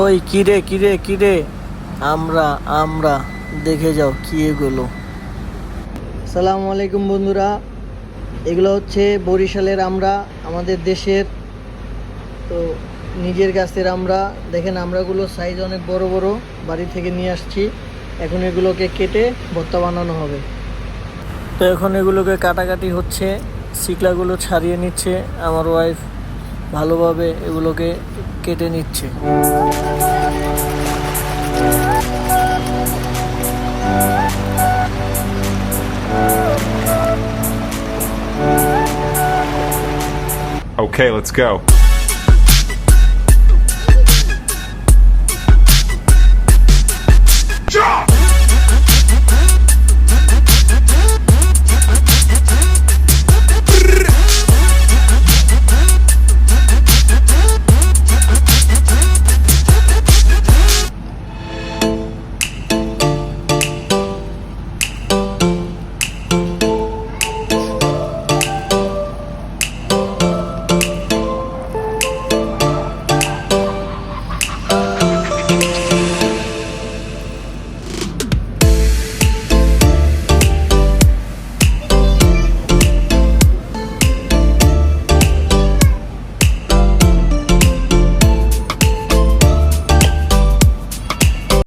ওই কিরে কিরে কিরে, আমরা আমরা দেখে যাও কি এগুলো। আসসালামু আলাইকুম বন্ধুরা, এগুলো হচ্ছে বরিশালের আমরা, আমাদের দেশের। তো নিজের গাছের আমরা, দেখেন আমরাগুলো সাইজ অনেক বড় বড়, বাড়ি থেকে নিয়ে আসছি। এখন এগুলোকে কেটে ভর্তা বানানো হবে। তো এখন এগুলোকে কাটাকাটি হচ্ছে, শিকলাগুলো ছাড়িয়ে নিচ্ছে আমার ওয়াইফ, ভালোভাবে এগুলোকে কেটে নিচ্ছে। Okay, let's go.